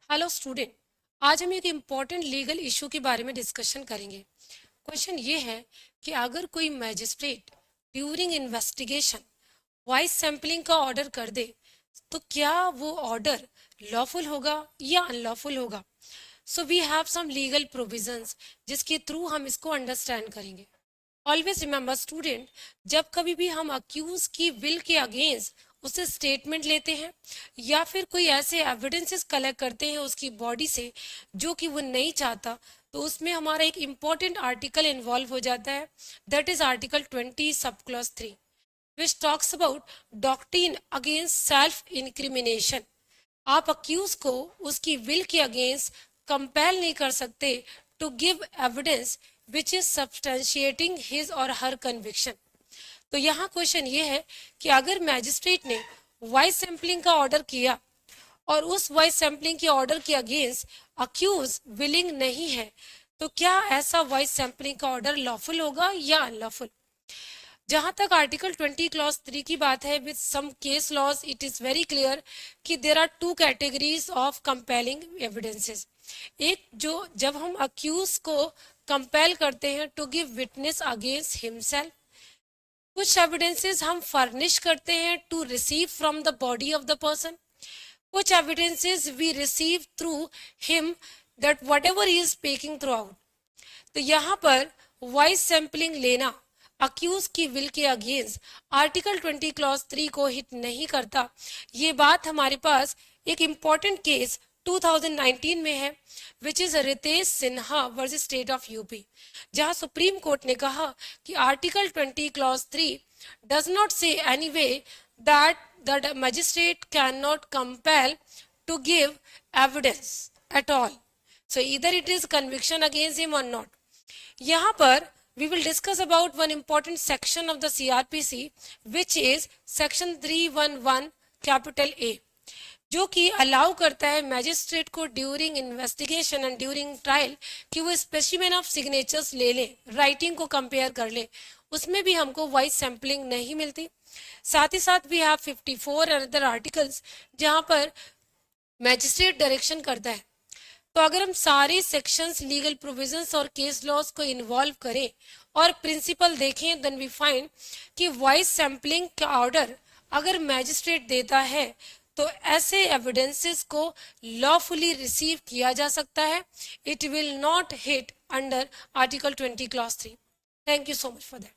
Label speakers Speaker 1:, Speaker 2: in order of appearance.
Speaker 1: Hello student. आज हम एक इम्पॉर्टेंट लीगल इशू के बारे में डिस्कशन करेंगे। क्वेश्चन ये है कि अगर कोई magistrate during investigation voice sampling का ऑर्डर कर दे तो क्या वो ऑर्डर लॉफुल होगा या अनलॉफुल होगा। So we have some legal provisions जिसके थ्रू हम इसको अंडरस्टैंड करेंगे। ऑलवेज रिमेंबर स्टूडेंट, जब कभी भी हम अक्यूज की विल के अगेंस्ट उससे स्टेटमेंट लेते हैं या फिर कोई ऐसे एविडेंसेस कलेक्ट करते हैं उसकी बॉडी से जो कि वो नहीं चाहता, तो उसमें हमारा एक इम्पॉर्टेंट आर्टिकल इन्वॉल्व हो जाता है। That is article 20 sub clause 3 which talks about doctrine against self incrimination. आप अक्यूज को उसकी विल के अगेंस्ट कंपेल नहीं कर सकते to give evidence which is substantiating his or her conviction. तो यहाँ क्वेश्चन ये है कि अगर मैजिस्ट्रेट ने वॉइस सैंपलिंग का ऑर्डर किया और उस वॉइस सैंपलिंग के ऑर्डर के अगेंस्ट अक्यूज विलिंग नहीं है, तो क्या ऐसा वॉइस सैंपलिंग का ऑर्डर लॉफुल होगा या अनलॉफुल। जहां तक आर्टिकल 20 क्लॉज 3 की बात है, with some case laws it is very clear कि there are two categories of compelling evidences. एक, जो जब हम अक्यूज को कंपेल करते हैं to give witness against himself. कुछ एविडेंसेस हम फर्निश करते हैं to receive from the body of the person. कुछ evidences we receive through him that whatever he is speaking throughout. तो यहाँ पर वॉइस सैंपलिंग लेना अक्यूज की विल के अगेंस्ट आर्टिकल 20 क्लॉज 3 को हिट नहीं करता। ये बात हमारे पास एक इम्पॉर्टेंट केस 2019 में है, which is Ritesh Sinha versus state of UP, जहां सुप्रीम कोर्ट ने कहा कि article 20 clause 3 does not say any way that the magistrate can not compel to give evidence at all. So इधर it is conviction against him or not. यहाँ पर we will discuss about one important section of the CRPC which is section 311 capital A, जो कि allow करता है magistrate को during investigation and during trial कि वो स्पेसिमेन ऑफ सिग्नेचर्स ले ले, राइटिंग को कंपेयर कर ले। उसमें भी हमको वॉइस सैंपलिंग नहीं मिलती। साथ ही साथ भी have 54 अदर आर्टिकल्स जहां पर मैजिस्ट्रेट डायरेक्शन करता है। तो अगर हम सारे सेक्शंस, लीगल प्रोविजंस और केस लॉज को इन्वॉल्व करें और प्रिंसिपल देखें, देन वी फाइंड कि वॉइस सैंपलिंग का ऑर्डर अगर मैजिस्ट्रेट देता है तो ऐसे एविडेंसेस को लॉफुली रिसीव किया जा सकता है। It will not hit under article 20 clause 3। Thank you so much for that.